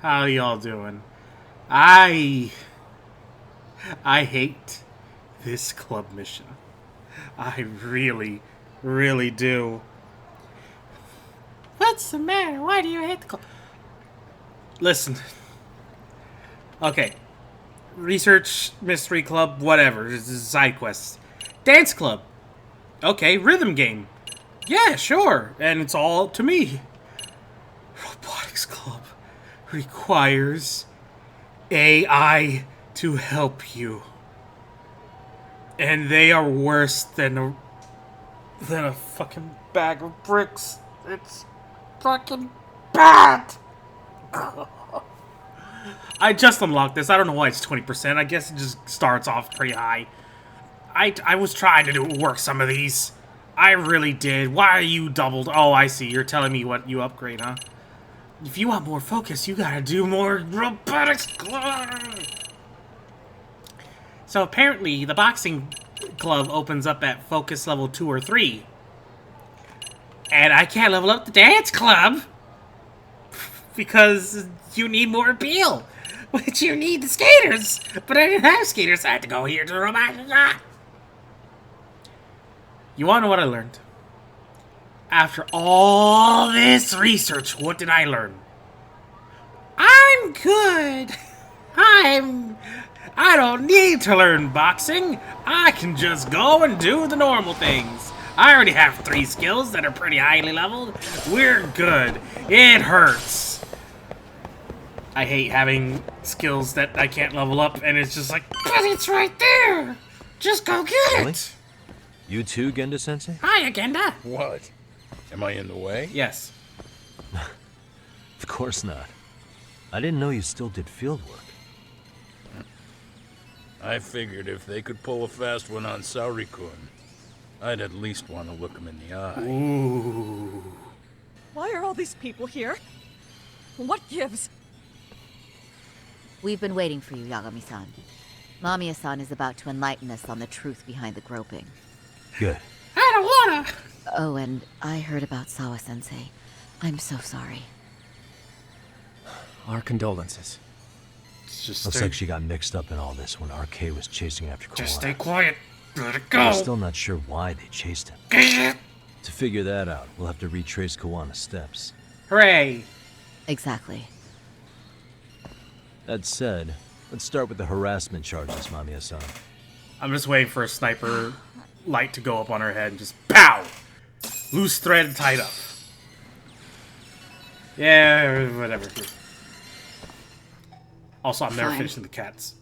How y'all doing? I hate this club mission. I really, really do. What's the matter? Why do you hate the club? Listen. Okay. Research, mystery club, whatever. This is side quests. Dance club. Okay, rhythm game. Yeah, sure. And it's all up to me. Robotics club requires AI to help you. And they are worse than a fucking bag of bricks. It's fucking bad. I just unlocked this. I don't know why it's 20%. I guess it just starts off pretty high. I was trying to work some of these. I really did. Why are you doubled? Oh, I see. You're telling me what you upgrade, huh? If you want more focus, you gotta do more robotics. So apparently, the boxing club opens up at focus level 2 or 3. And I can't level up the dance club because you need more appeal. Which you need the skaters. But I didn't have skaters, so I had to go here to the robotics. You wanna know what I learned? After all this research, what did I learn? I'm good. I don't need to learn boxing. I can just go and do the normal things. I already have 3 skills that are pretty highly leveled. We're good. It hurts. I hate having skills that I can't level up, and it's just like, but it's right there. Just go get Really? it. You too, Genda-sensei? Hi, Agenda. What? Am I in the way? Yes. Of course not. I didn't know you still did field work. I figured if they could pull a fast one on Saori-kun, I'd at least want to look him in the eye. Ooh. Why are all these people here? What gives? We've been waiting for you, Yagami-san. Mamiya-san is about to enlighten us on the truth behind the groping. Good. I don't wanna. Oh, and I heard about Sawa-sensei. I'm so sorry. Our condolences. Just Looks stay, like she got mixed up in all this when RK was chasing after Kawana. just stay quiet. Let it We're go. still not sure why they chased him. To figure that out, we'll have to retrace Kawana's steps. Hooray. Exactly. That said, let's start with the harassment charges, Mamiya-san. I'm just waiting for a sniper light to go up on her head and just pow! Loose thread tied up. Yeah, whatever. Also, I'm never Fine. finishing the cats.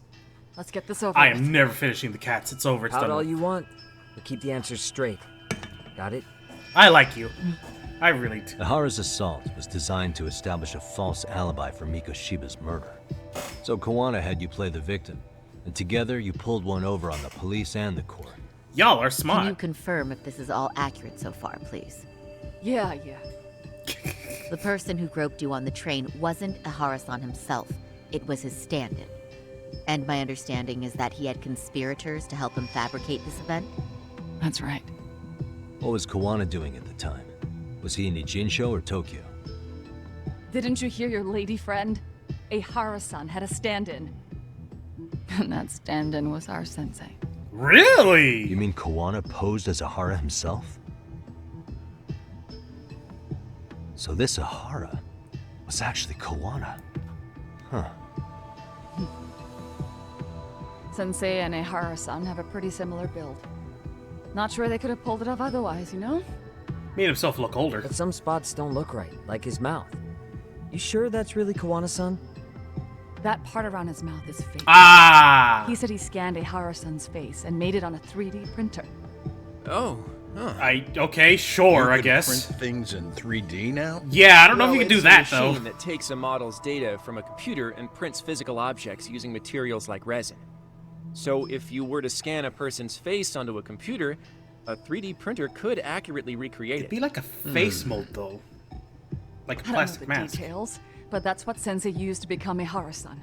Let's get this over I with. am never finishing the cats. It's over. It's Out done. all with. you want, but keep the answers straight. Got it? I like you. I really do. Ihara's assault was designed to establish a false alibi for Miko Shiba's murder. So Kawana had you play the victim, and together you pulled one over on the police and the court. Y'all are Can you smart. confirm if this is all accurate so far, please? Yeah. The person who groped you on the train wasn't Ihara-san himself. It was his stand-in. And my understanding is that he had conspirators to help him fabricate this event? That's right. What was Kawana doing at the time? Was he in Ijinsho or Tokyo? Didn't you hear your lady friend? Ihara-san had a stand-in. And that stand-in was our sensei. Really? You mean Kawana posed as Ihara himself? So this Ihara was actually Kawana. Huh. Sensei and Ihara-san have a pretty similar build. Not sure they could have pulled it off otherwise, you know? Made himself look older. But some spots don't look right, like his mouth. You sure that's really Kawana-san? That part around his mouth is fake. Ah! He said he scanned Ihara-san's face and made it on a 3D printer. Oh, huh. Okay, sure, You I can guess. print things in 3D now? Yeah, I don't know if Well, you can do it's that, a though. machine that takes a model's data from a computer and prints physical objects using materials like resin. So if you were to scan a person's face onto a computer, a 3D printer could accurately recreate It'd be it. like a face mold, though. Like a I don't know plastic the mask. details, but that's what Sensei used to become Ihara-san.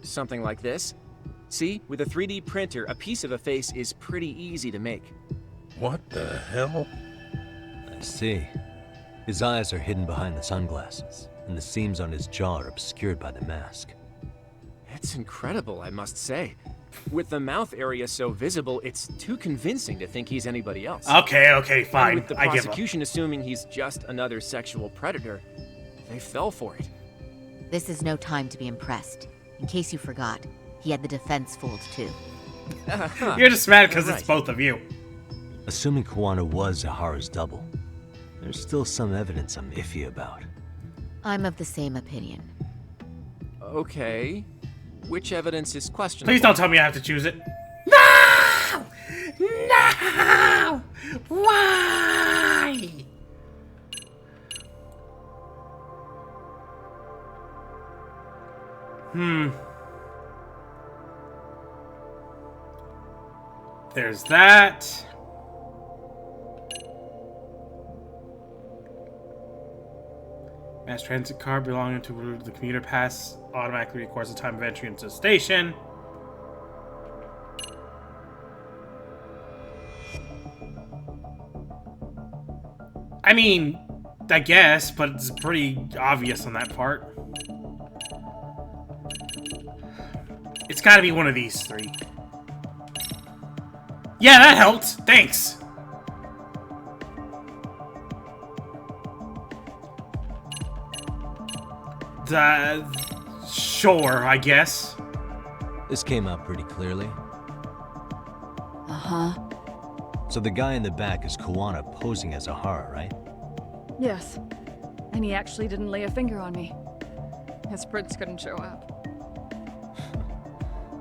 Something like this. See, with a 3D printer, a piece of a face is pretty easy to make. What the hell? I see. His eyes are hidden behind the sunglasses. and the seams on his jaw are obscured by the mask. It's incredible, I must say. With the mouth area so visible, it's too convincing to think he's anybody else. Okay, And fine. with the I give up. prosecution assuming he's just another sexual predator, they fell for it. This is no time to be impressed. In case you forgot, he had the defense fooled too. You're just mad because You're it's right. both of you. Assuming Kawana was Ihara's double, there's still some evidence I'm iffy about. I'm of the same opinion. Okay. Which evidence is questionable? Please don't tell me I have to choose it. No! No! Why? There's that. Mass transit car belonging to the commuter pass automatically records the time of entry into the station. I mean, I guess, but it's pretty obvious on that part. It's gotta be one of these three. Yeah, that helped. Thanks. Sure, I guess. This came out pretty clearly. Uh-huh. So the guy in the back is Kawana posing as Ihara, right? Yes. And he actually didn't lay a finger on me. His prince couldn't show up.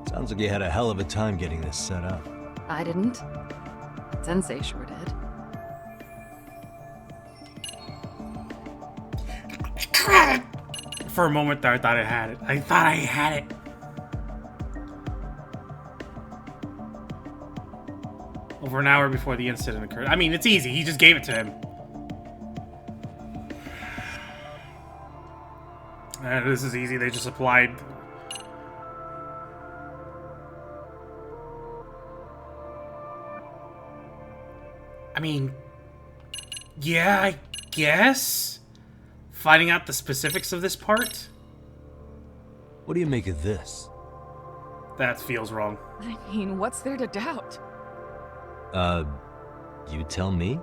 Sounds like you had a hell of a time getting this set up. I didn't. Sensei sure did. For a moment there, I thought I had it. I thought I had it. Over an hour before the incident occurred. I mean, it's easy. He just gave it to him. This is easy. They just applied. I mean, yeah, I guess. Finding out the specifics of this part? What do you make of this? That feels wrong. I mean, what's there to doubt? You tell me?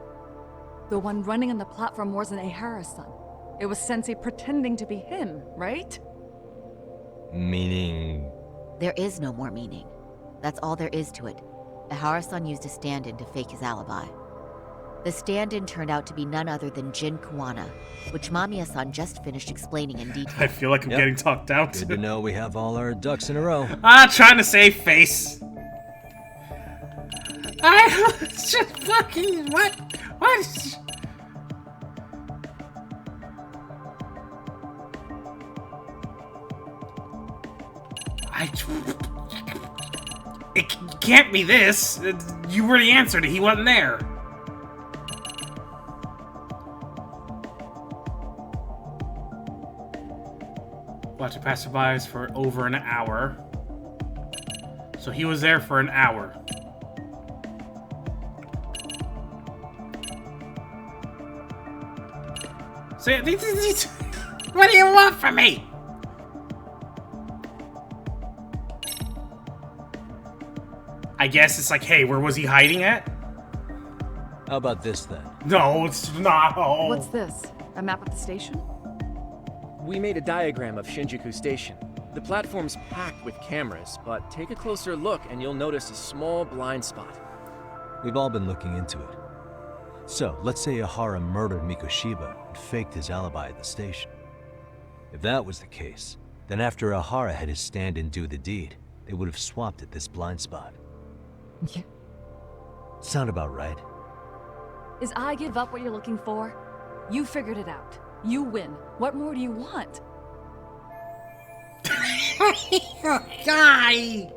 The one running on the platform wasn't Ihara-san. It was Sensei pretending to be him, right? Meaning... There is no more meaning. That's all there is to it. Ihara-san used a stand-in to fake his alibi. The stand-in turned out to be none other than Jin Kawana, which Mamiya-san just finished explaining in detail. I feel like I'm Yep. getting talked down Good to. to know we have all our ducks in a row. Trying to save face. I was just fucking... What? What is... It can't be this. You already answered it. He wasn't there. Watching passerbys for over an hour. So he was there for an hour. So, what do you want from me? I guess it's like, hey, where was he hiding at? How about this then? No, it's not. What's this? A map of the station? We made a diagram of Shinjuku Station. The platform's packed with cameras, but take a closer look and you'll notice a small blind spot. We've all been looking into it. So, let's say Ihara murdered Mikoshiba and faked his alibi at the station. If that was the case, then after Ihara had his stand-in do the deed, they would have swapped at this blind spot. Yeah. Sound about right? Is I give up what you're looking for? You figured it out. You win. What more do you want? Guy!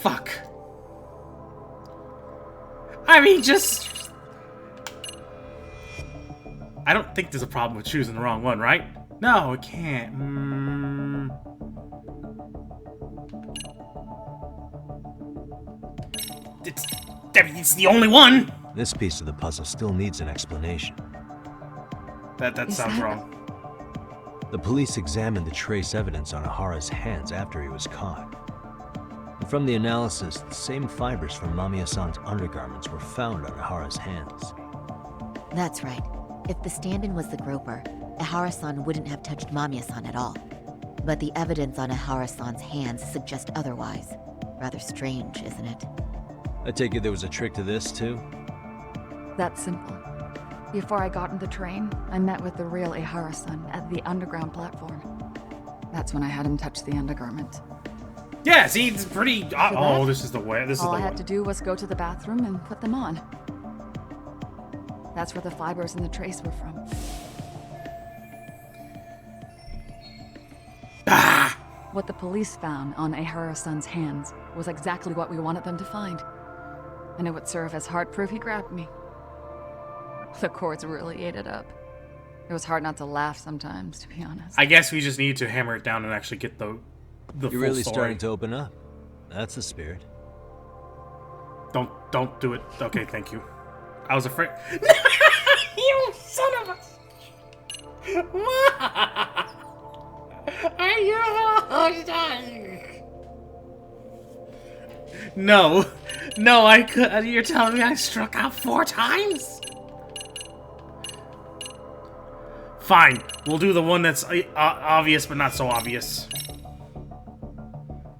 Fuck. I mean, just... I don't think there's a problem with choosing the wrong one, right? No, it can't. It's... I mean, it's the only one. This piece of the puzzle still needs an explanation. That Is sounds that- wrong. The police examined the trace evidence on Ahara's hands after he was caught. And from the analysis, the same fibers from Mamiya-san's undergarments were found on Ahara's hands. That's right. If the stand-in was the groper, Ahara-san wouldn't have touched Mamiya-san at all. But the evidence on Ahara-san's hands suggests otherwise. Rather strange, isn't it? I take it there was a trick to this, too? That's simple. Before I got on the train, I met with the real Ihara-san at the underground platform. That's when I had him touch the undergarment. Yeah, see, it's pretty. Oh, that? this is the way. This is All the I had one. to do was go to the bathroom and put them on. That's where the fibers in the trace were from. What the police found on Ihara-san's hands was exactly what we wanted them to find. And it would serve as hard proof he grabbed me. The courts really ate it up. It was hard not to laugh sometimes, to be honest. I guess we just need to hammer it down and actually get the You're full really story. starting to open up. That's the spirit. Don't do it. Okay, thank you. I was afraid. You son of a. Are you? No, no, I could. You're telling me I struck out 4 times? Fine, we'll do the one that's obvious but not so obvious.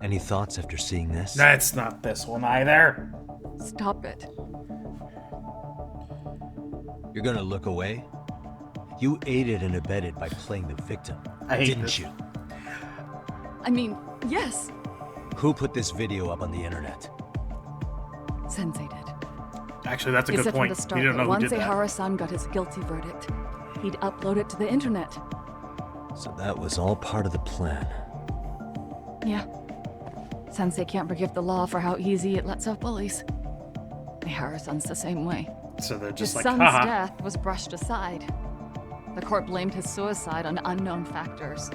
Any thoughts after seeing this? That's not this one either. Stop it. You're gonna look away? You aided and abetted by playing the victim, I hate didn't this. you? I mean, yes, Who put this video up on the internet? Sensei did. Actually, that's a He good said point. from the start You don't know that who once did that. Ihara-san got his guilty verdict, he'd upload it to the internet. So that was all part of the plan. Yeah. Sensei can't forgive the law for how easy it lets off bullies. Ihara-san's the same way. So they're His just like, son's haha. death was brushed aside. The court blamed his suicide on unknown factors.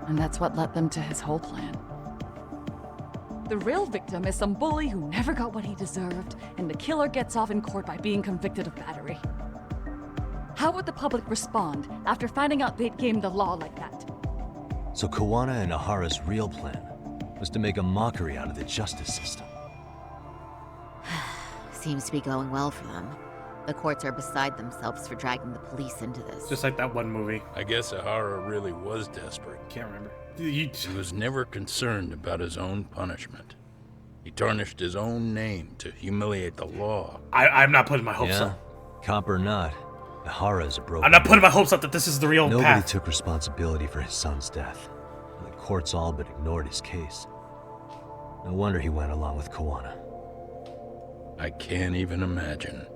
And that's what led them to his whole plan. The real victim is some bully who never got what he deserved, and the killer gets off in court by being convicted of battery. How would the public respond after finding out they'd gamed the law like that? So Kawana and Ahara's real plan was to make a mockery out of the justice system. Seems to be going well for them. The courts are beside themselves for dragging the police into this. Just like that one movie. I guess Ahara really was desperate. Can't remember. He was never concerned about his own punishment. He tarnished his own name to humiliate the law. I'm not putting my hopes Yeah? up. Cop or not, Ahara is a broken I'm not putting my man. hopes up that this is the real Nobody path. took responsibility for his son's death. And the courts all but ignored his case. No wonder he went along with Kawana. I can't even imagine.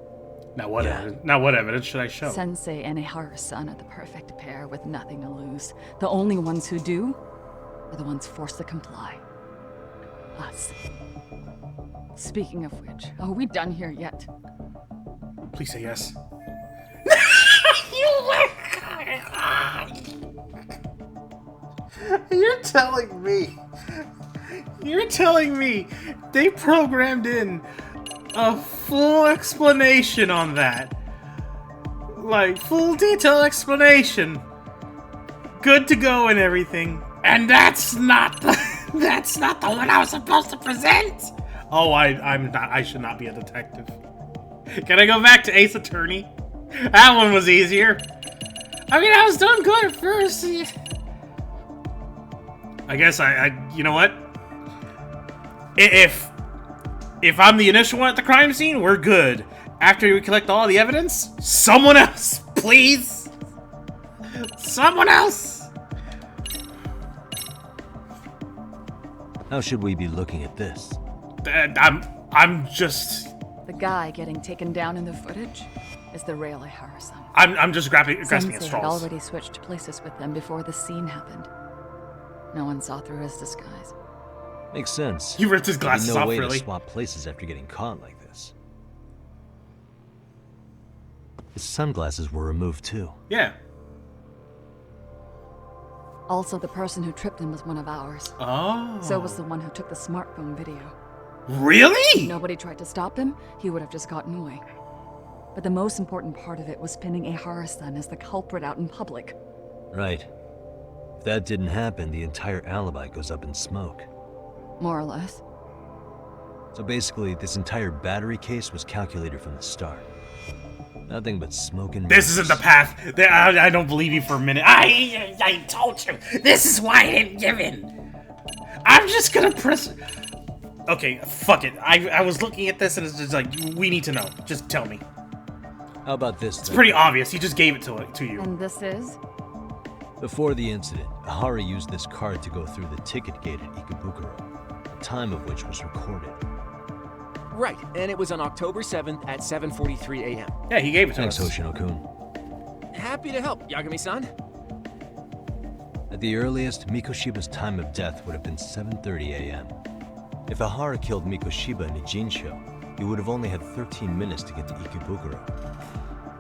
Now what Yeah. evidence? Now what evidence should I show? Sensei and Ihara-san are the perfect pair with nothing to lose. The only ones who do are the ones forced to comply. Us. Speaking of which, are we done here yet? Please say yes. You're telling me. You're telling me they programmed in a full explanation on that. Like, full detail explanation. Good to go and everything. And that's not the that's not the one I was supposed to present. Oh, I'm not. I should not be a detective. Can I go back to Ace Attorney? That one was easier. I mean, I was doing good at first. I guess you know what? If I'm the initial one at the crime scene, we're good. After we collect all the evidence, someone else, please. Someone else. How should we be looking at this? I'm just. The guy getting taken down in the footage is the real Ihara-san. I'm just grasping at Sensei had straws. already switched places with them before the scene happened. No one saw through his disguise. Makes sense. You ripped his There'd be glasses no off, way really. to swap places after getting caught like this. His sunglasses were removed too. Yeah. Also, the person who tripped him was one of ours. Oh. So was the one who took the smartphone video. Really? If nobody tried to stop him, he would have just gotten away. But the most important part of it was pinning Ihara-san as the culprit out in public. Right. If that didn't happen, the entire alibi goes up in smoke. More or less. So basically, this entire battery case was calculated from the start. Nothing but smoke and This mirrors. isn't the path. I don't believe you for a minute. I told you. This is why I didn't give in. I'm just gonna press... Okay, fuck it. I was looking at this and it's just like, we need to know. Just tell me. How about this? It's pretty obvious. He just gave it to you. And this is? Before the incident, Ihara used this card to go through the ticket gate at Ikebukuro, the time of which was recorded. Right, and it was on October 7th at 7:43 a.m. Yeah, he gave it to Thanks, us. Hoshino-kun. Happy to help, Yagami-san. At the earliest, Mikoshiba's time of death would have been 7:30 a.m. If Ihara killed Mikoshiba in Ijinsho, he would have only had 13 minutes to get to Ikebukuro.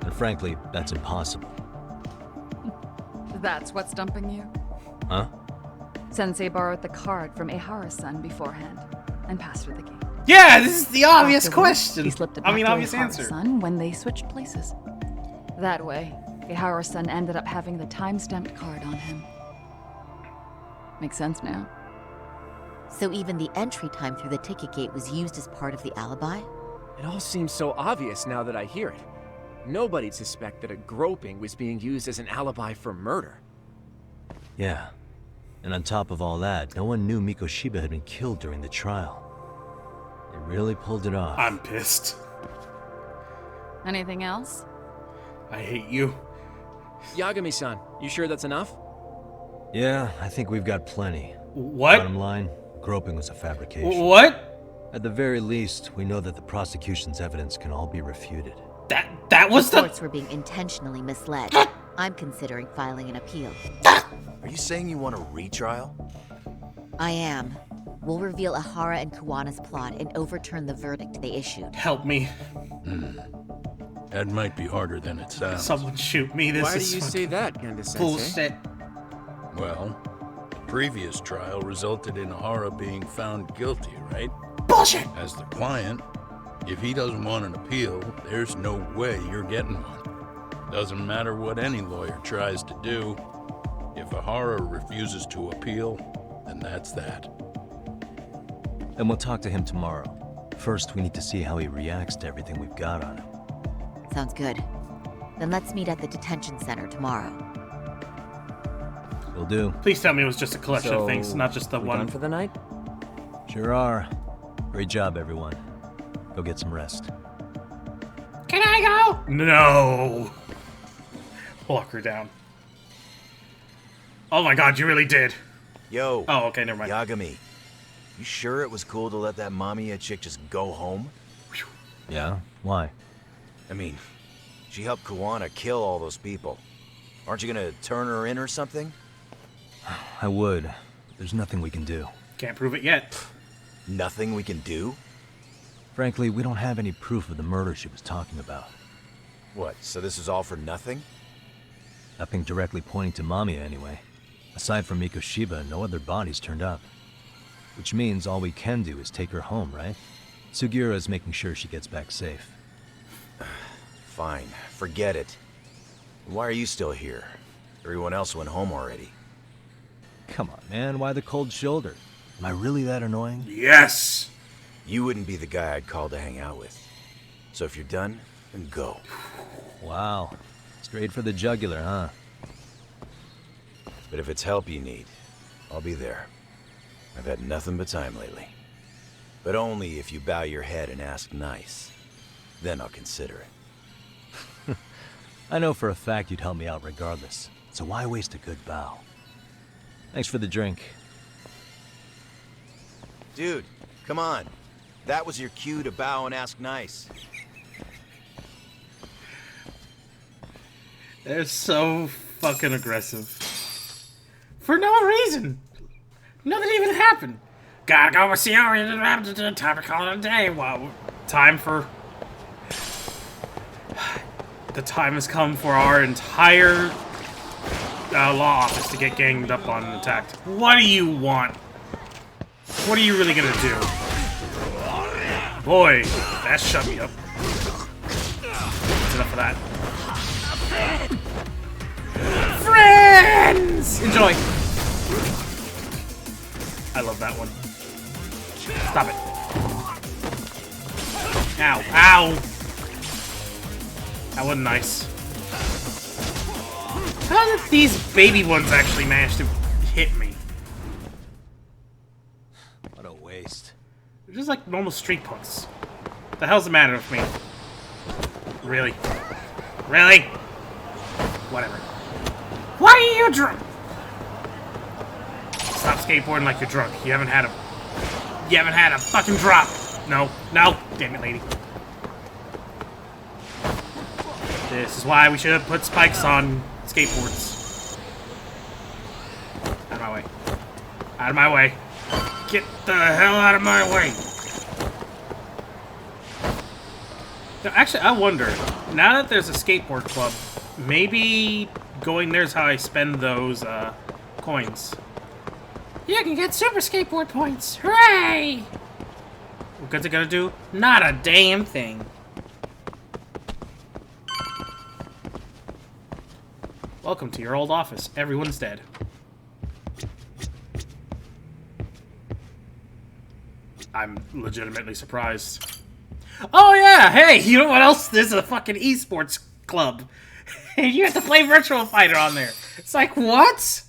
And frankly, that's impossible. That's what's stumping you? Huh? Sensei borrowed the card from Ihara-san beforehand and passed through the gate. Yeah, this is the obvious Afterwards, question. He slipped it I back mean, to obvious answer. Ihara-san when they switched places. That way, Ihara-san ended up having the time-stamped card on him. Makes sense now. So even the entry time through the ticket gate was used as part of the alibi? It all seems so obvious now that I hear it. Nobody'd suspect that a groping was being used as an alibi for murder. Yeah. And on top of all that, no one knew Mikoshiba had been killed during the trial. They really pulled it off. I'm pissed. Anything else? I hate you. Yagami-san, you sure that's enough? Yeah, I think we've got plenty. What? Bottom line, groping was a fabrication. What? At the very least, we know that the prosecution's evidence can all be refuted. That was the... Courts were being intentionally misled. I'm considering filing an appeal. Are you saying you want a retrial? I am. We'll reveal Ihara and Kuwana's plot and overturn the verdict they issued. Help me. That might be harder than it sounds. Someone shoot me. This Why do is you say that, Genda-sensei? bullshit. Well, the previous trial resulted in Ihara being found guilty, right? Bullshit. As the client, if he doesn't want an appeal, there's no way you're getting one. Doesn't matter what any lawyer tries to do. If Ihara refuses to appeal, then that's that. And we'll talk to him tomorrow. First, we need to see how he reacts to everything we've got on him. Sounds good. Then let's meet at the detention center tomorrow. Will do. Please tell me it was just a collection of So, things, not just the we one. done for the night? Sure are. Great job, everyone. Go get some rest. Can I go? No. Walk her down. Oh my god, you really did. Yo. Oh, okay, never mind. Yagami. You sure it was cool to let that Mamiya chick just go home? Yeah? Why? I mean, she helped Kuwana kill all those people. Aren't you gonna turn her in or something? I would. There's nothing we can do. Can't prove it yet. Nothing we can do? Frankly, we don't have any proof of the murder she was talking about. What, so this is all for nothing? Nothing directly pointing to Mamiya, anyway. Aside from Mikoshiba, no other bodies turned up. Which means all we can do is take her home, right? Sugiura is making sure she gets back safe. Fine, forget it. Why are you still here? Everyone else went home already. Come on, man, why the cold shoulder? Am I really that annoying? Yes. You wouldn't be the guy I'd call to hang out with. So if you're done, then go. Wow. Straight for the jugular, huh? But if it's help you need, I'll be there. I've had nothing but time lately. But only if you bow your head and ask nice. Then I'll consider it. I know for a fact you'd help me out regardless, so why waste a good bow? Thanks for the drink. Dude, come on. That was your cue to bow and ask nice. They're so fucking aggressive. For no reason. Nothing even happened. Gotta go with Siori. Time to call it a day. Well, time for... The time has come for our entire law office to get ganged up on and attacked. What do you want? What are you really gonna do? Boy, that shut me up. That's enough of that. Friends! Enjoy. I love that one. Stop it. Ow. Ow. That wasn't nice. How did these baby ones actually manage to hit me? What a waste. They're just like normal street punks. What the hell's the matter with me? Really? Really? Whatever. Why are you drunk? Stop skateboarding like you're drunk. You haven't had a fucking drop. No. No. Damn it, lady. This is why we should have put spikes on skateboards. Out of my way. Out of my way. Get the hell out of my way. No, actually, I wonder, now that there's a skateboard club, maybe going there's how I spend those coins. You can get super skateboard points. Hooray! What good's it gonna do? Not a damn thing. Welcome to your old office. Everyone's dead. I'm legitimately surprised. Oh yeah, hey, you know what else? There's a fucking esports club. And you have to play Virtual Fighter on there. It's like, what?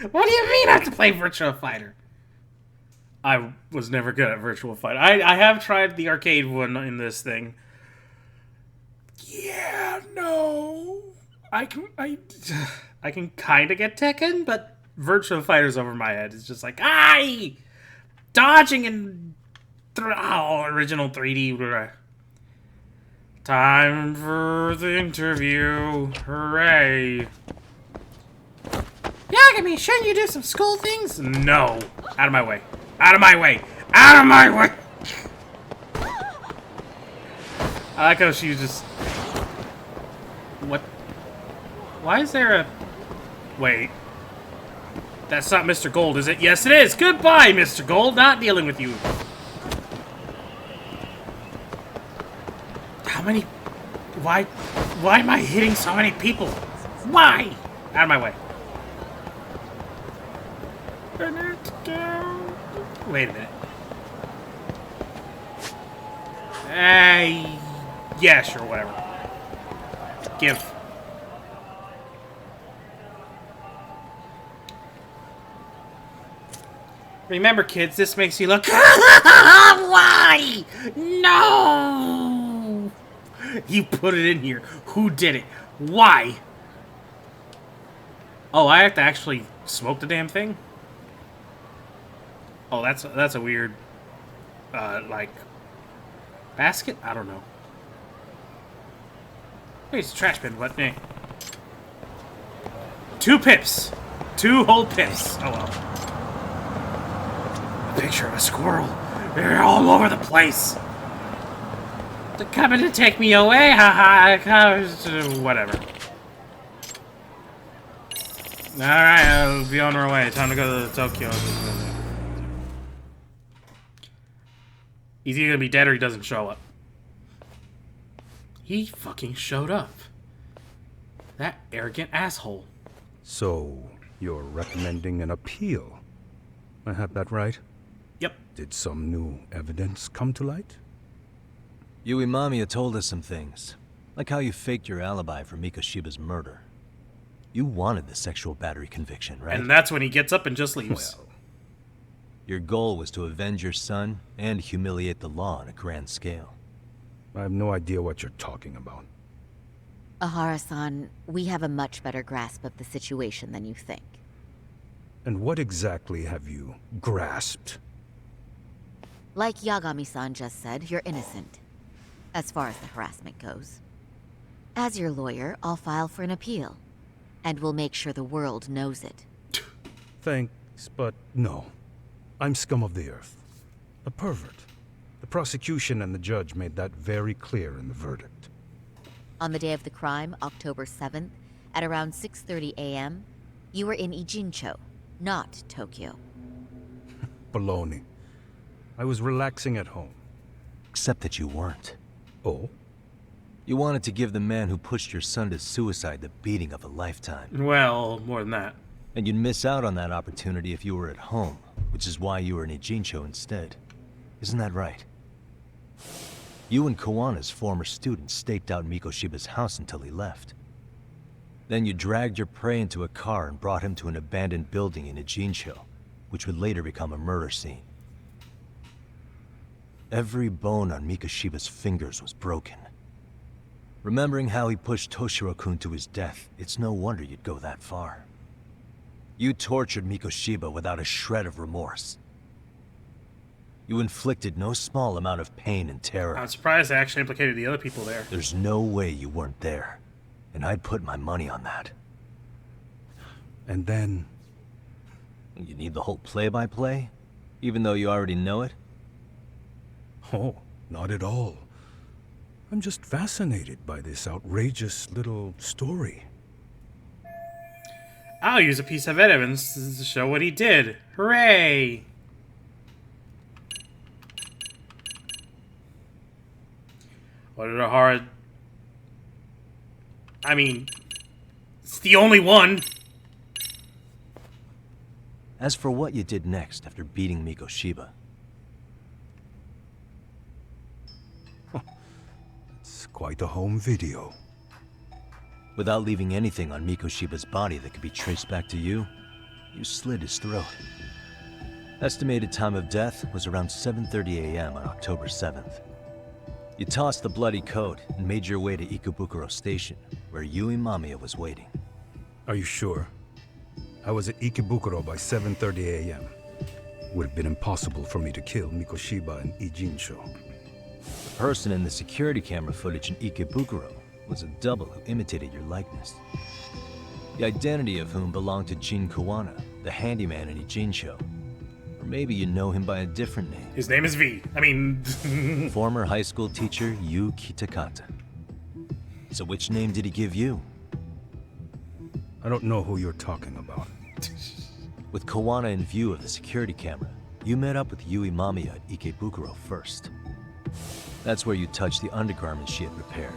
What do you mean I have to play Virtual Fighter? I was never good at Virtual Fighter. I have tried the arcade one in this thing. Yeah, no. I can kind of get Tekken, but Virtual Fighter's over my head. It's just like, aye! Dodging and... original 3D. Time for the interview. Hooray. Yagami, shouldn't you do some school things? No. Out of my way. Out of my way. Out of my way! I like how she just... What? Why is there a... Wait. That's not Mr. Gold, is it? Yes, it is! Goodbye, Mr. Gold! Not dealing with you. How many... Why am I hitting so many people? Why? Out of my way. Wait a minute. Yeah, sure, whatever. Give. Remember, kids, this makes you look... Why? No! You put it in here. Who did it? Why? Oh, I have to actually smoke the damn thing? Oh, that's a weird, like, basket? I don't know. Hey, it's a trash bin, what? Eh. 2 pips. 2 whole pips. Oh, well. A picture of a squirrel. They're all over the place. They're coming to take me away, haha. Whatever. Alright, I'll be on our way. Time to go to Tokyo. He's either gonna be dead or he doesn't show up. He fucking showed up. That arrogant asshole. So, you're recommending an appeal? I have that right? Yep. Did some new evidence come to light? Yui Mamiya told us some things, like how you faked your alibi for Mikoshiba's murder. You wanted the sexual battery conviction, right? And that's when he gets up and just leaves. Well, your goal was to avenge your son and humiliate the law on a grand scale. I have no idea what you're talking about. Ahara-san, we have a much better grasp of the situation than you think. And what exactly have you grasped? Like Yagami-san just said, you're innocent. As far as the harassment goes. As your lawyer, I'll file for an appeal. And we'll make sure the world knows it. Thanks, but no. I'm scum of the earth. A pervert. The prosecution and the judge made that very clear in the verdict. On the day of the crime, October 7th, at around 6:30 a.m., you were in Ijincho, not Tokyo. Baloney. I was relaxing at home. Except that you weren't. Oh? You wanted to give the man who pushed your son to suicide the beating of a lifetime. Well, more than that. And you'd miss out on that opportunity if you were at home, which is why you were in Ijincho instead. Isn't that right? You and Kawana's former student staked out Mikoshiba's house until he left. Then you dragged your prey into a car and brought him to an abandoned building in Ijincho, which would later become a murder scene. Every bone on Mikoshiba's fingers was broken. Remembering how he pushed Toshiro-kun to his death, it's no wonder you'd go that far. You tortured Mikoshiba without a shred of remorse. You inflicted no small amount of pain and terror. I'm surprised they actually implicated the other people there. There's no way you weren't there, and I'd put my money on that. And then... You need the whole play-by-play? Even though you already know it? Oh, not at all. I'm just fascinated by this outrageous little story. I'll use a piece of evidence to show what he did. Hooray! What did Ohara... I mean... It's the only one! As for what you did next after beating Mikoshiba... It's quite a home video. Without leaving anything on Mikoshiba's body that could be traced back to you, you slit his throat. Estimated time of death was around 7:30 a.m. on October 7th. You tossed the bloody coat and made your way to Ikebukuro Station, where Yui Mamiya was waiting. Are you sure? I was at Ikebukuro by 7:30 a.m. Would have been impossible for me to kill Mikoshiba and Ijincho. The person in the security camera footage in Ikebukuro was a double who imitated your likeness. The identity of whom belonged to Jin Kawana, the handyman in Ijincho. Or maybe you know him by a different name. His name is V. I mean... Former high school teacher Yu Kitakata. So which name did he give you? I don't know who you're talking about. With Kawana in view of the security camera, you met up with Yui Mamiya at Ikebukuro first. That's where you touched the undergarments she had repaired.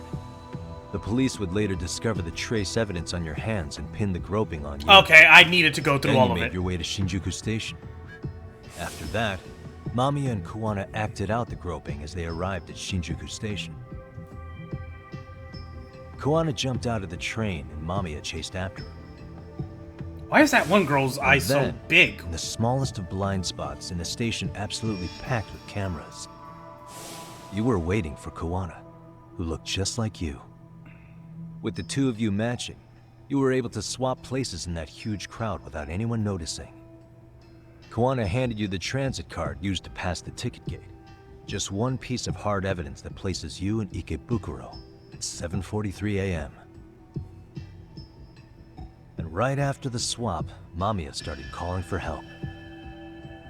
The police would later discover the trace evidence on your hands and pin the groping on you. Okay, I needed to go through Then all you of made it. your way to Shinjuku Station. After that, Mamiya and Kawana acted out the groping as they arrived at Shinjuku Station. Kawana jumped out of the train and Mamiya chased after her. Why is that one girl's eye And so then, big? in the smallest of blind spots in a station absolutely packed with cameras, you were waiting for Kawana, who looked just like you. With the two of you matching, you were able to swap places in that huge crowd without anyone noticing. Kawana handed you the transit card used to pass the ticket gate. Just one piece of hard evidence that places you in Ikebukuro at 7:43 a.m. And right after the swap, Mamiya started calling for help.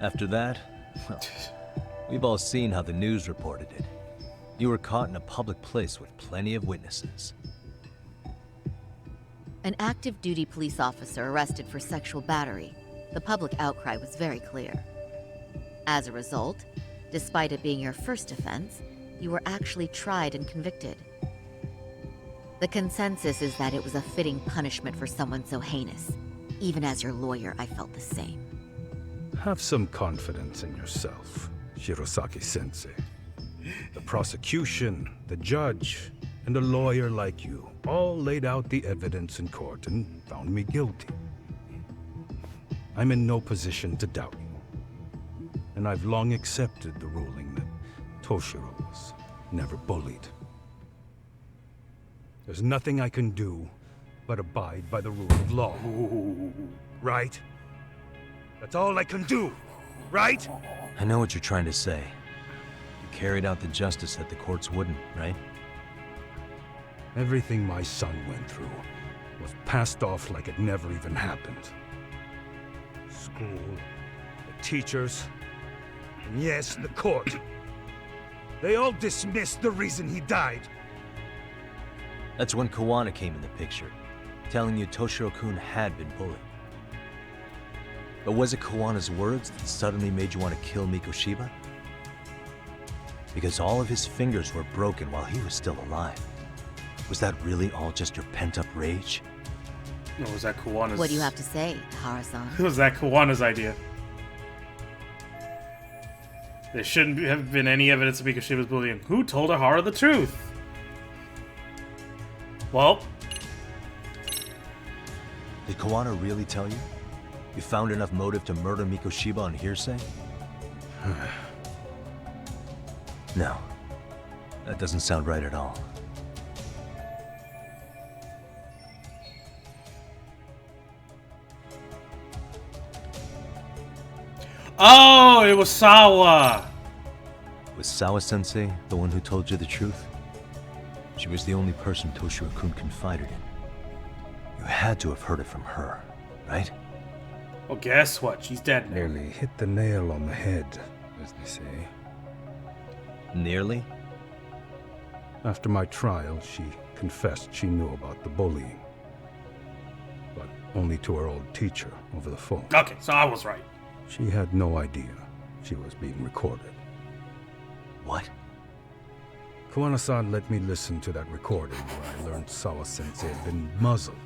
After that, well, we've all seen how the news reported it. You were caught in a public place with plenty of witnesses. An active duty police officer arrested for sexual battery. The public outcry was very clear. As a result, despite it being your first offense, you were actually tried and convicted. The consensus is that it was a fitting punishment for someone so heinous. Even as your lawyer, I felt the same. Have some confidence in yourself, Shirosaki-sensei. The prosecution, the judge, and a lawyer like you all laid out the evidence in court and found me guilty. I'm in no position to doubt you. And I've long accepted the ruling that Toshiro was never bullied. There's nothing I can do but abide by the rule of law. Right? That's all I can do, right? I know what you're trying to say. You carried out the justice that the courts wouldn't, right? Everything my son went through was passed off like it never even happened. School, the teachers, and yes, the court. They all dismissed the reason he died. That's when Kawana came in the picture, telling you Toshiro-kun had been bullied. But was it Kawana's words that suddenly made you want to kill Mikoshiba? because all of his fingers were broken while he was still alive. Was that really all just your pent-up rage? Or was that Kawana's... What do you have to say, Hara-san? Was that Kawana's idea? There shouldn't have been any evidence of Mikoshiba's bullying. Who told Ahara the truth? Well... Did Kawana really tell you? You found enough motive to murder Mikoshiba on hearsay? No. That doesn't sound right at all. Oh, it was Sawa! Was Sawa-sensei the one who told you the truth? She was the only person Toshiro-kun confided in. You had to have heard it from her, right? Well, guess what? She's dead now. Nearly hit the nail on the head, as they say. Nearly? After my trial, she confessed she knew about the bullying. But only to her old teacher over the phone. Okay, so I was right. She had no idea she was being recorded. What? Kawana-san let me listen to that recording where I learned Sawa-sensei had been muzzled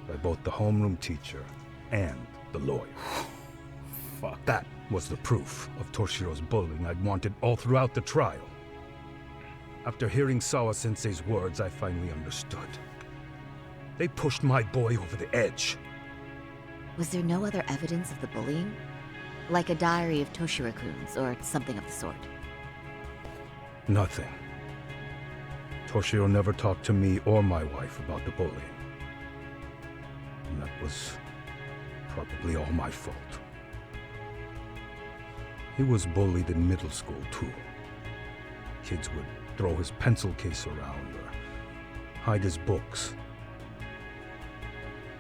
by both the homeroom teacher and the lawyer. Fuck. That was the proof of Toshiro's bullying I'd wanted all throughout the trial. After hearing Sawa-sensei's words, I finally understood. They pushed my boy over the edge. Was there no other evidence of the bullying? Like a diary of Toshiro-kun's, or something of the sort? Nothing. Toshiro never talked to me or my wife about the bullying. And that was probably all my fault. He was bullied in middle school, too. Kids would throw his pencil case around or hide his books.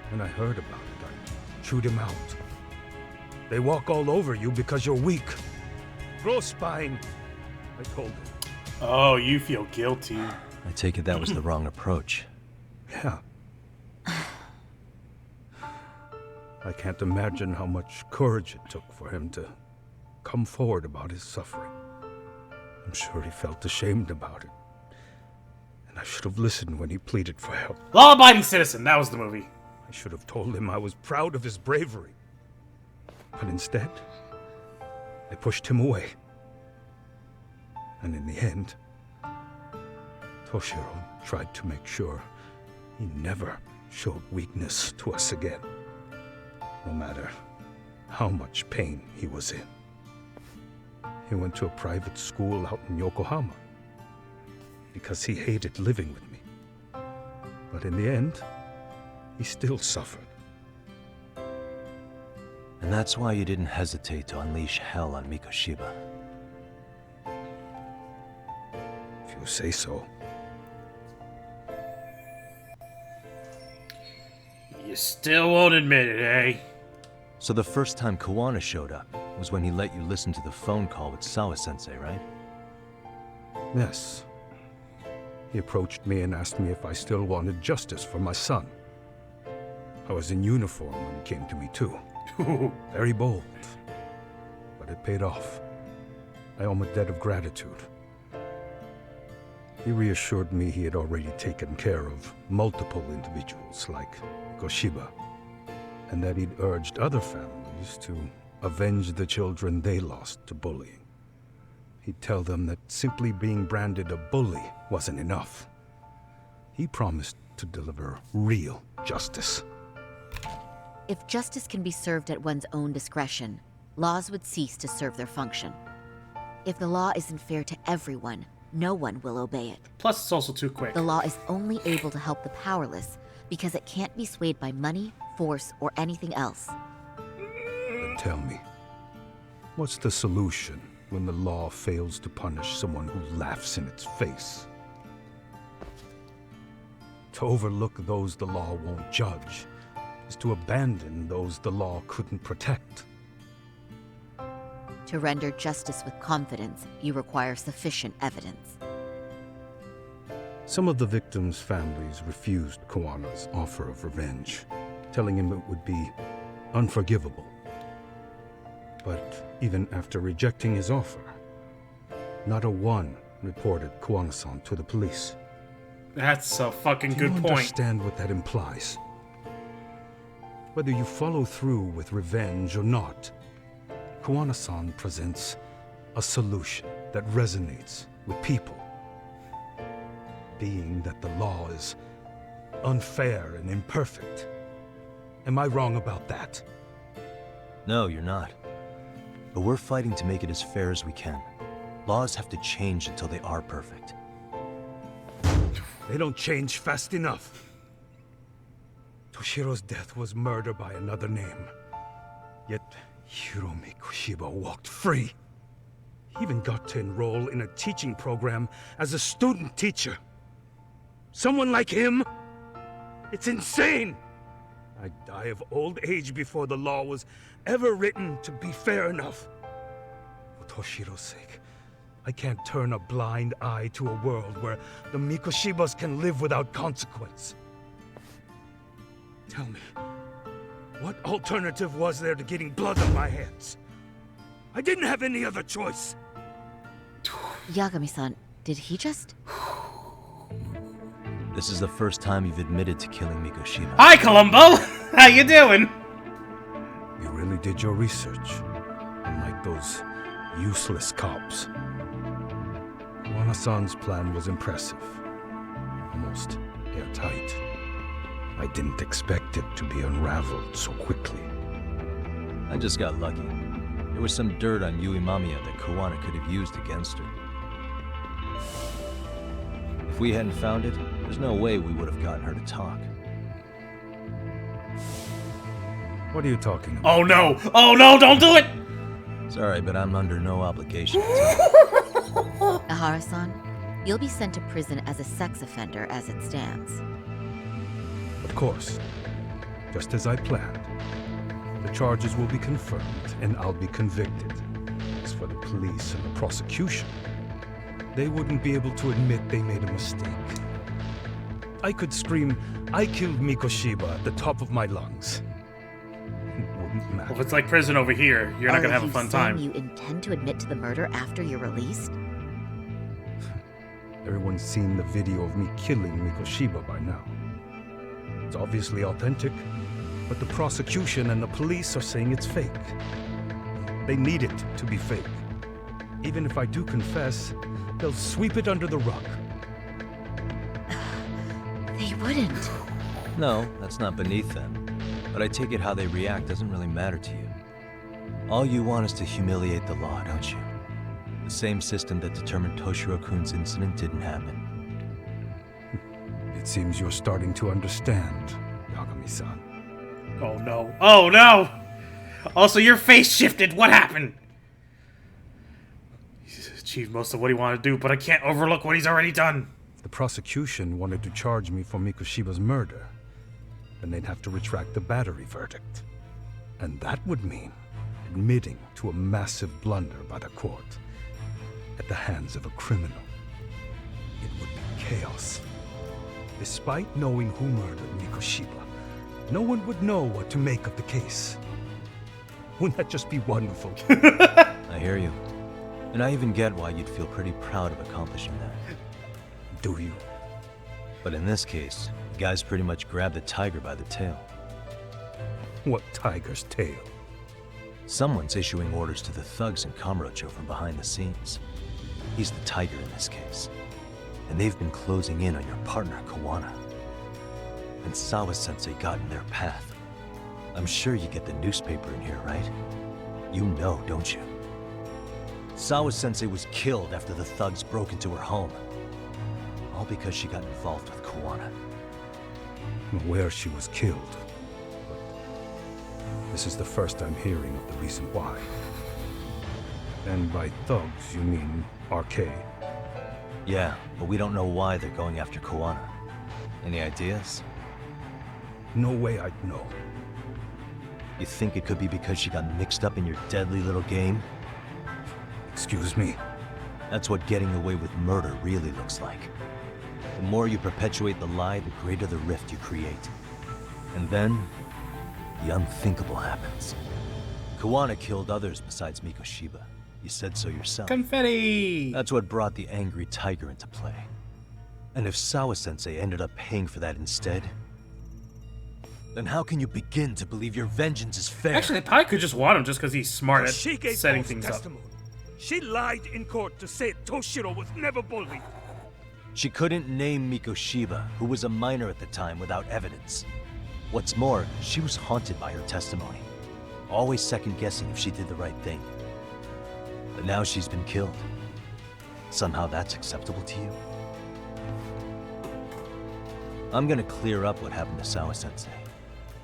When I heard about it, I chewed him out. They walk all over you because you're weak. Grow spine, I told him. Oh, you feel guilty. I take it that was the wrong approach. Yeah. I can't imagine how much courage it took for him to come forward about his suffering. I'm sure he felt ashamed about it. And I should have listened when he pleaded for help. Law-abiding citizen, that was the movie. I should have told him I was proud of his bravery. But instead, I pushed him away. And in the end, Toshiro tried to make sure he never showed weakness to us again, no matter how much pain he was in. He went to a private school out in Yokohama because he hated living with me. But in the end, he still suffered. And that's why you didn't hesitate to unleash hell on Mikoshiba. If you say so. You still won't admit it, eh? So the first time Kawana showed up was when he let you listen to the phone call with Sawa-sensei, right? Yes. He approached me and asked me if I still wanted justice for my son. I was in uniform when he came to me, too. Very bold. But it paid off. I owe him a debt of gratitude. He reassured me he had already taken care of multiple individuals like Mikoshiba, and that he'd urged other families to avenge the children they lost to bullying. He'd tell them that simply being branded a bully wasn't enough. He promised to deliver real justice. If justice can be served at one's own discretion, laws would cease to serve their function. If the law isn't fair to everyone, no one will obey it. Plus, it's also too quick. The law is only able to help the powerless because it can't be swayed by money, force, or anything else. Then tell me, what's the solution when the law fails to punish someone who laughs in its face? To overlook those the law won't judge is to abandon those the law couldn't protect. To render justice with confidence, you require sufficient evidence. Some of the victims' families refused Kawana's offer of revenge, telling him it would be unforgivable. But even after rejecting his offer, not a one reported Kuwana-san to the police. That's a fucking Do good you point. understand what that implies? Whether you follow through with revenge or not, Kuwana-san presents a solution that resonates with people. Being that the law is unfair and imperfect. Am I wrong about that? No, you're not. But we're fighting to make it as fair as we can. Laws have to change until they are perfect. They don't change fast enough. Toshiro's death was murder by another name. Yet Hiromi Kushiba walked free. He even got to enroll in a teaching program as a student teacher. Someone like him? It's insane! I'd die of old age before the law was ever written to be fair enough. For Toshiro's sake, I can't turn a blind eye to a world where the Mikoshibas can live without consequence. Tell me, what alternative was there to getting blood on my hands? I didn't have any other choice. Yagami-san, did he just... This is the first time you've admitted to killing Mikoshiba. Hi, Columbo! How you doing? You really did your research, unlike those useless cops. Kuwana-san's plan was impressive, almost airtight. I didn't expect it to be unraveled so quickly. I just got lucky. There was some dirt on Yui Mamiya that Kuwana could have used against her. If we hadn't found it, there's no way we would have gotten her to talk. What are you talking about? Oh no! Oh no, don't do it! Sorry, but I'm under no obligation to tell. Ahara-san, you'll be sent to prison as a sex offender as it stands. Of course, just as I planned. The charges will be confirmed, and I'll be convicted. As for the police and the prosecution, they wouldn't be able to admit they made a mistake. I could scream, "I killed Mikoshiba" at the top of my lungs. It wouldn't matter. Well, if it's like prison over here, you're not gonna have a you fun saying time. You intend to admit to the murder after you're released? Everyone's seen the video of me killing Mikoshiba by now. It's obviously authentic, but the prosecution and the police are saying it's fake. They need it to be fake. Even if I do confess, they'll sweep it under the rug. They wouldn't. No, that's not beneath them. But I take it how they react doesn't really matter to you. All you want is to humiliate the law, don't you? The same system that determined Toshiro-kun's incident didn't happen. It seems you're starting to understand, Yagami-san. Oh no. Oh no! Also, your face shifted. What happened? He's achieved most of what he wanted to do, but I can't overlook what he's already done. If the prosecution wanted to charge me for Mikoshiba's murder, then they'd have to retract the battery verdict. And that would mean admitting to a massive blunder by the court at the hands of a criminal. It would be chaos. Despite knowing who murdered Mikoshiba, no one would know what to make of the case. Wouldn't that just be wonderful? I hear you. And I even get why you'd feel pretty proud of accomplishing that. Do you? But in this case, the guys pretty much grabbed the tiger by the tail. What tiger's tail? Someone's issuing orders to the thugs in Kamurocho from behind the scenes. He's the tiger in this case. And they've been closing in on your partner, Kuwana. And Sawa-sensei got in their path. I'm sure you get the newspaper in here, right? You know, don't you? Sawa-sensei was killed after the thugs broke into her home. All because she got involved with Kuwana. I'm aware she was killed, but this is the first I'm hearing of the reason why. And by thugs, you mean RK? Yeah, but we don't know why they're going after Kuwana. Any ideas? No way I'd know. You think it could be because she got mixed up in your deadly little game? Excuse me? That's what getting away with murder really looks like. The more you perpetuate the lie, the greater the rift you create. And then, the unthinkable happens. Kuwana killed others besides Mikoshiba. You said so yourself. Confetti! That's what brought the angry tiger into play. And if Sawa-sensei ended up paying for that instead, then how can you begin to believe your vengeance is fair? Actually, they probably could just want him just because he's smart at She gave setting false things up. testimony. She lied in court to say Toshiro was never bullied. She couldn't name Mikoshiba, who was a minor at the time, without evidence. What's more, she was haunted by her testimony, always second-guessing if she did the right thing. But now she's been killed. Somehow that's acceptable to you? I'm gonna clear up what happened to Sawa-sensei,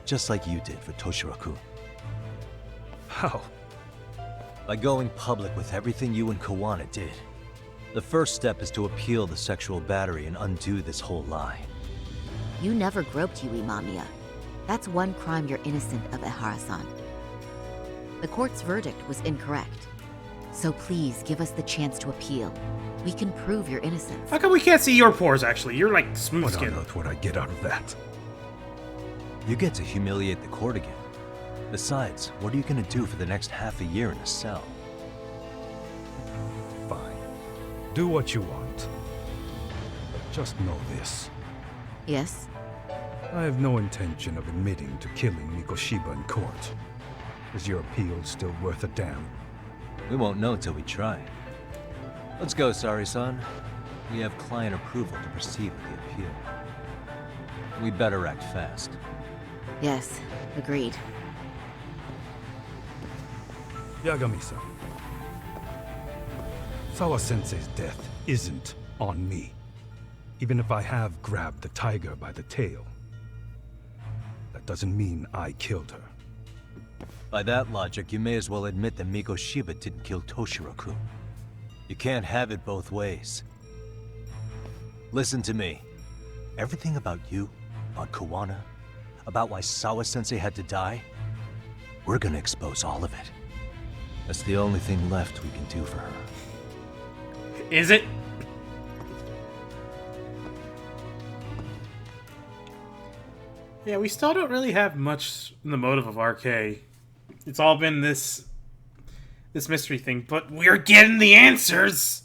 just like you did for Toshiro-kun. How? By going public with everything you and Kawana did. The first step is to appeal the sexual battery and undo this whole lie. You never groped Yui Mamiya. That's one crime you're innocent of, Ehara-san. The court's verdict was incorrect. So please give us the chance to appeal. We can prove your innocence. How come we can't see your pores, actually? You're like smooth What skin. on earth would I get out of that? You get to humiliate the court again. Besides, what are you gonna do for the next half a year in a cell? Fine. Do what you want. But just know this. Yes? I have no intention of admitting to killing Mikoshiba in court. Is your appeal still worth a damn? We won't know till we try. Let's go, Sari-san. We have client approval to proceed with the appeal. We better act fast. Yes, agreed. Yagami-san. Sawa-sensei's death isn't on me. Even if I have grabbed the tiger by the tail. That doesn't mean I killed her. By that logic, you may as well admit that Mikoshiba didn't kill Toshiro-kun. You can't have it both ways. Listen to me. Everything about you, about Kawana, about why Sawa-sensei had to die, we're gonna expose all of it. That's the only thing left we can do for her. Is it? Yeah, we still don't really have much in the motive of RK. It's all been this mystery thing, but we're getting the answers!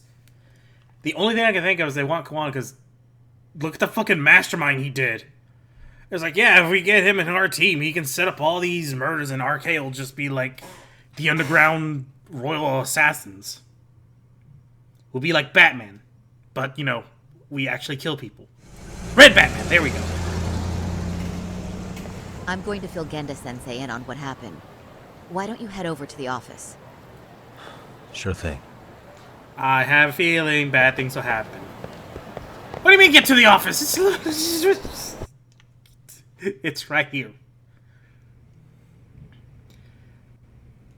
The only thing I can think of is they want Kawana because look at the fucking mastermind he did. It's like, yeah, if we get him in our team, he can set up all these murders and RK will just be like the underground royal assassins. We'll be like Batman. But, you know, we actually kill people. Red Batman, there we go. I'm going to fill Genda-sensei in on what happened. Why don't you head over to the office? Sure thing. I have a feeling bad things will happen. What do you mean get to the office? It's right here.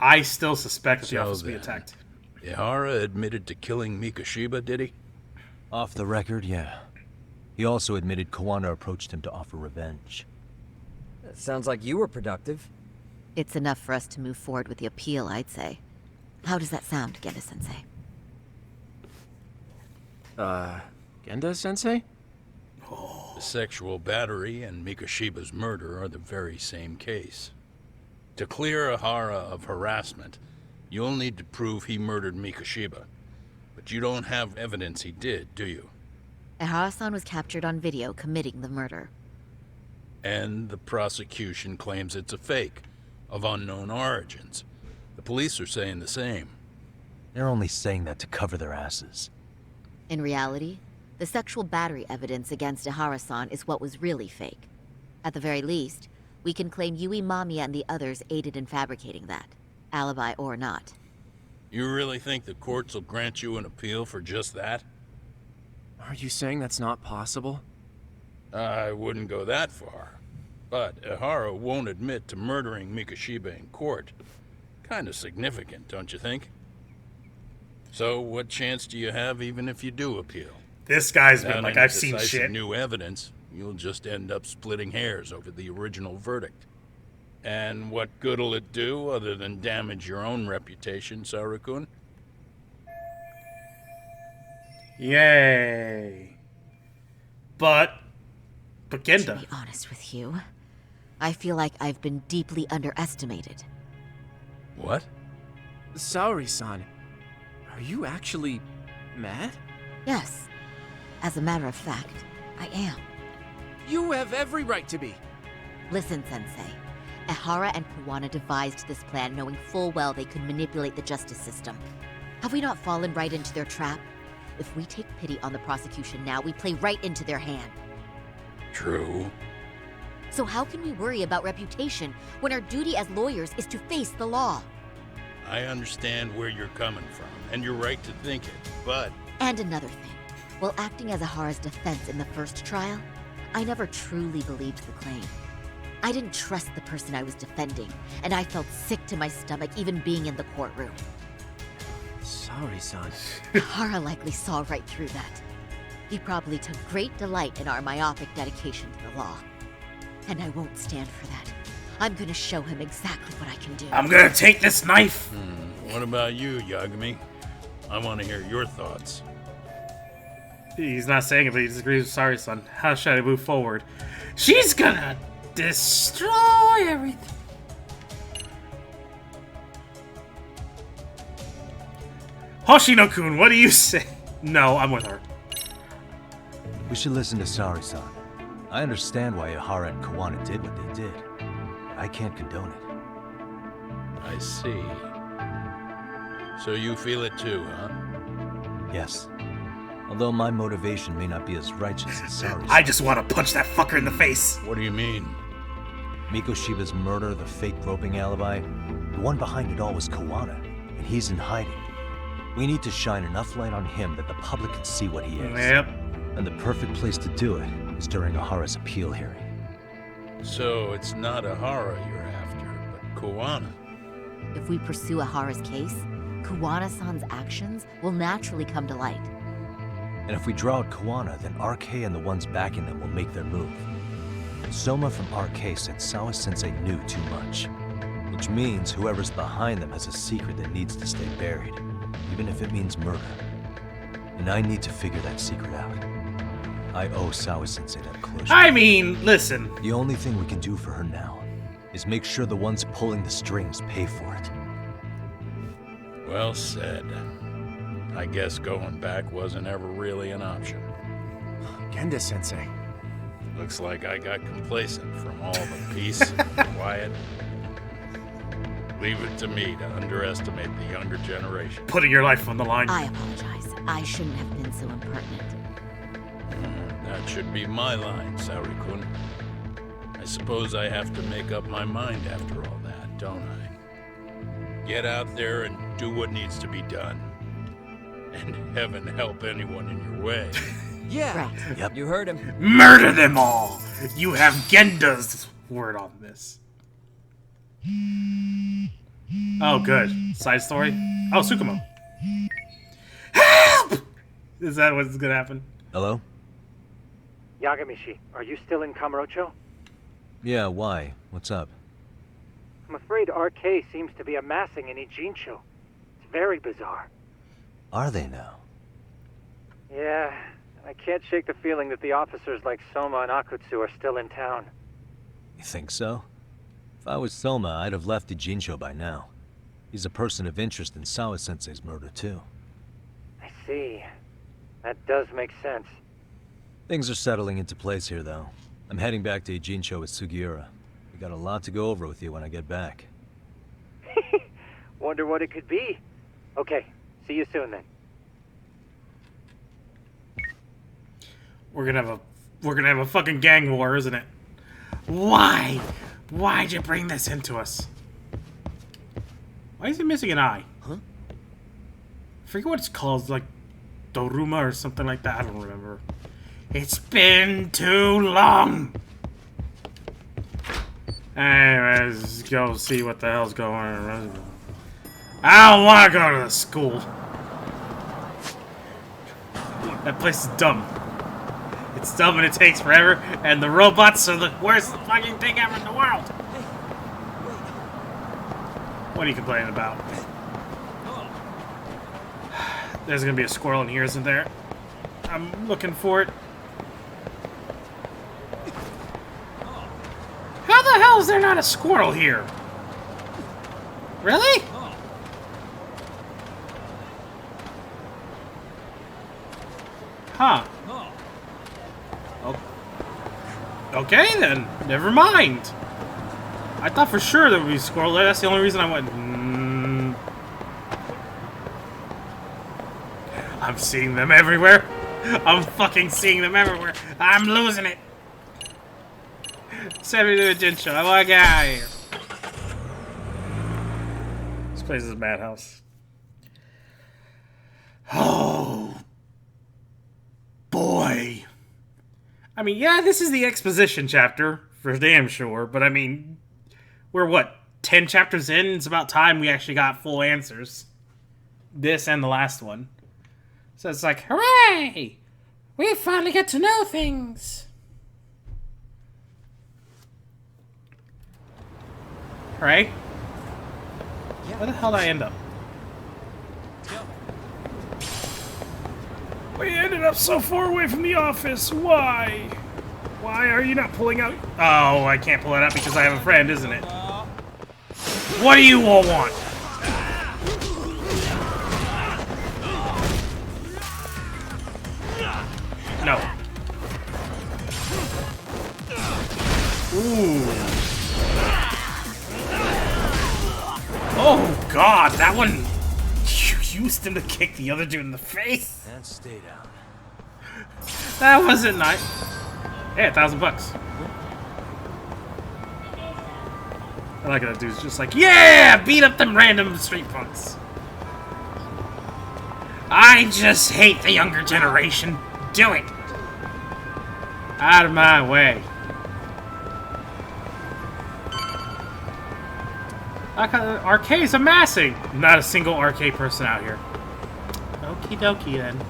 I still suspect that the office will be attacked. Ehara admitted to killing Mikoshiba, did he? Off the record, yeah. He also admitted Kawana approached him to offer revenge. That sounds like you were productive. It's enough for us to move forward with the appeal, I'd say. How does that sound, Genda-sensei? Genda-sensei? The sexual battery and Mikoshiba's murder are the very same case. To clear Ehara of harassment, you'll need to prove he murdered Mikoshiba. But you don't have evidence he did, do you? Ehara-san was captured on video committing the murder. And the prosecution claims it's a fake, of unknown origins. The police are saying the same. They're only saying that to cover their asses. In reality, the sexual battery evidence against Ehara-san is what was really fake. At the very least, we can claim Yui Mamiya and the others aided in fabricating that, alibi or not. You really think the courts will grant you an appeal for just that? Are you saying that's not possible? I wouldn't go that far. But Ehara won't admit to murdering Mikoshiba in court. Kind of significant, don't you think? So what chance do you have even if you do appeal? This guy's been Without like, any I've seen decisive shit. new evidence, you'll just end up splitting hairs over the original verdict. And what good'll it do other than damage your own reputation, Saru-kun? Yay. But To Genda. be honest with you, I feel like I've been deeply underestimated. What? Saori-san, Are you actually mad? Yes. As a matter of fact, I am. You have every right to be. Listen, Sensei. Ehara and Kuwana devised this plan knowing full well they could manipulate the justice system. Have we not fallen right into their trap? If we take pity on the prosecution now, we play right into their hand. True. So how can we worry about reputation when our duty as lawyers is to face the law? I understand where you're coming from, and you're right to think it, but... And another thing. While acting as Ahara's defense in the first trial, I never truly believed the claim. I didn't trust the person I was defending, and I felt sick to my stomach even being in the courtroom. Sorry, son. Ahara likely saw right through that. He probably took great delight in our myopic dedication to the law. And I won't stand for that. I'm gonna show him exactly what I can do. I'm gonna take this knife! What about you, Yagami? I want to hear your thoughts. He's not saying it, but he disagrees with Sorry Son. How should I move forward? She's gonna destroy everything. Hoshino-kun, what do you say? No, I'm with her. We should listen to Sari-san. I understand why Ehara and Kuwana did what they did. I can't condone it. I see. So you feel it too, huh? Yes. Although my motivation may not be as righteous as Sari's. I just want to punch that fucker in the face. What do you mean? Mikoshiba's murder, the fake groping alibi, the one behind it all was Kuwana, and he's in hiding. We need to shine enough light on him that the public can see what he is. Yep. And the perfect place to do it is during Ahara's appeal hearing. So it's not Ehara you're after, but Kuwana. If we pursue Ahara's case, Kuwana-san's actions will naturally come to light. And if we draw out Kuwana, then RK and the ones backing them will make their move. Soma from RK said Sawa-sensei knew too much. Which means whoever's behind them has a secret that needs to stay buried, even if it means murder. And I need to figure that secret out. I owe Sawa-sensei that closure. I mean, listen. The only thing we can do for her now is make sure the ones pulling the strings pay for it. Well said. I guess going back wasn't ever really an option. Genda-sensei. Looks like I got complacent from all the peace and quiet. Leave it to me to underestimate the younger generation. Putting your life on the line. I apologize. I shouldn't have been so impertinent. That should be my line, Saori-kun. I suppose I have to make up my mind after all that, don't I? Get out there and do what needs to be done. And heaven help anyone in your way. Yeah, Right. Yep. You heard him. Murder them all! You have Genda's word on this. Oh, good. Side story? Oh, Tsukumo. Help! Is that what's gonna happen? Hello? Yagamishi, are you still in Kamurocho? Yeah, why? What's up? I'm afraid RK seems to be amassing in Ijincho. It's very bizarre. Are they now? Yeah, I can't shake the feeling that the officers like Soma and Akutsu are still in town. You think so? If I was Soma, I'd have left Ijincho by now. He's a person of interest in Sawa-sensei's murder, too. I see. That does make sense. Things are settling into place here, though. I'm heading back to Ijincho with Sugiura. We got a lot to go over with you when I get back. Wonder what it could be. Okay, see you soon then. We're gonna have a fucking gang war, isn't it? Why? Why'd you bring this into us? Why is he missing an eye? Huh? I forget what it's called, like Doruma or something like that. I don't remember. It's been too long. Anyways, let's go see what the hell's going on. I don't want to go to the school. That place is dumb. It's dumb and it takes forever, and the robots are the worst fucking thing ever in the world. What are you complaining about? There's gonna be a squirrel in here, isn't there? I'm looking for it. How the hell is there not a squirrel here? Really? Huh. Okay then, never mind. I thought for sure there would be a squirrel there. That's the only reason I went. I'm seeing them everywhere. I'm fucking seeing them everywhere. I'm losing it. Send me to a gin show. I want to get out of here. This place is a madhouse. Oh boy. I mean, yeah, this is the exposition chapter, for damn sure, but I mean, we're what, 10 chapters in? It's about time we actually got full answers. This and the last one. So it's like, hooray! We finally get to know things! Hooray? Where the hell did I end up? We ended up so far away from the office. Why? Why are you not pulling out? Oh, I can't pull it out because I have a friend, isn't it? What do you all want? No. Ooh. Oh, God, that one... You used him to kick the other dude in the face. And stay down. That wasn't nice. Hey, $1,000 bucks. I like that dude's just like, yeah, beat up them random street punks. I just hate the younger generation. Do it. Out of my way. Arcade's amassing. Not a single arcade person out here. Okie dokie then.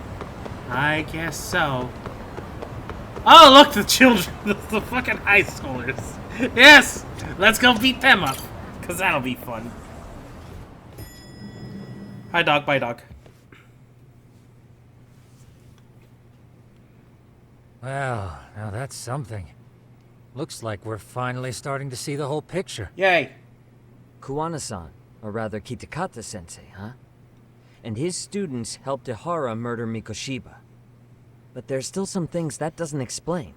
I guess so. Oh, look, the children. The fucking high schoolers. Yes! Let's go beat them up. Because that'll be fun. Hi, dog. Bye, dog. Well, now that's something. Looks like we're finally starting to see the whole picture. Yay. Kuwana-san, or rather Kitakata-sensei, huh? And his students helped Ihara murder Mikoshiba. But there's still some things that doesn't explain.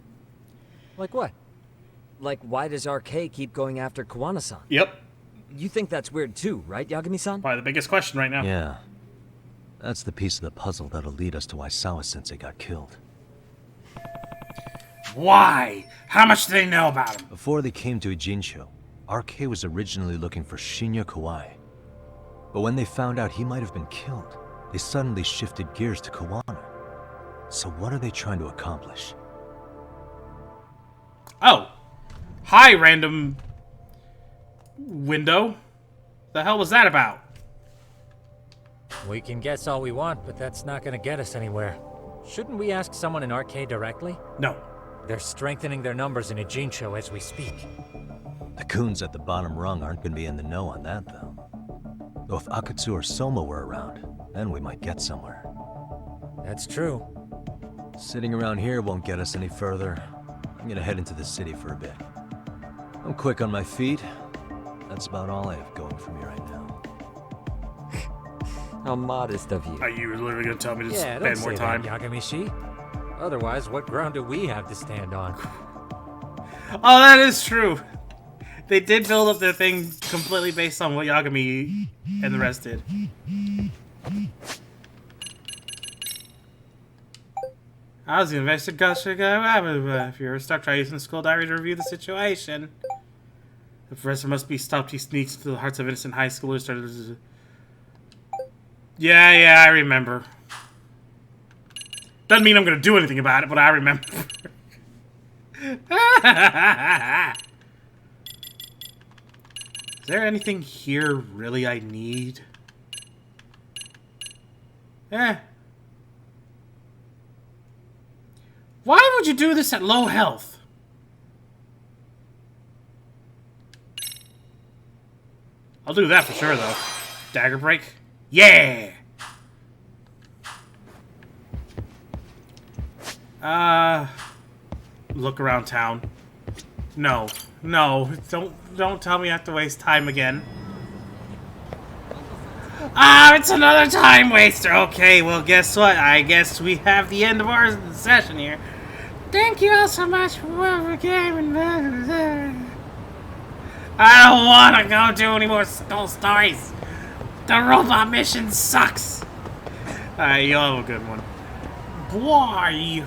Like what? Like, why does RK keep going after Kuwana-san? Yep. You think that's weird too, right, Yagami-san? Probably the biggest question right now. Yeah. That's the piece of the puzzle that'll lead us to why Sawa-sensei got killed. Why? How much do they know about him? Before they came to Ijincho, RK was originally looking for Shinya Kawai. But when they found out he might have been killed, they suddenly shifted gears to Kawana. So what are they trying to accomplish? Oh. Hi, random window. The hell was that about? We can guess all we want, but that's not gonna get us anywhere. Shouldn't we ask someone in RK directly? No. They're strengthening their numbers in Ijincho as we speak. The goons at the bottom rung aren't going to be in the know on that, though. Though if Akatsu or Soma were around, then we might get somewhere. That's true. Sitting around here won't get us any further. I'm gonna head into the city for a bit. I'm quick on my feet. That's about all I have going for me right now. How modest of you. Are you literally going to tell me to Yeah, spend don't more say time? that, Yagami-shi. Otherwise, what ground do we have to stand on? Oh, that is true. They did build up their thing completely based on what Yagami and the rest did. I was the investigation. If you're stuck, try using the school diary to review the situation. The professor must be stopped. He sneaks into the hearts of innocent high schoolers. Yeah, I remember. Doesn't mean I'm gonna do anything about it, but I remember. Is there anything here really I need? Why would you do this at low health? I'll do that for sure, though. Dagger break? Yeah! Look around town. No. Don't tell me I have to waste time again. Ah, it's another time waster. Okay, well, guess what? I guess we have the end of our session here. Thank you all so much for whoever came. I don't want to go do any more skull stories. The robot mission sucks. Alright, you all have a good one. Bye.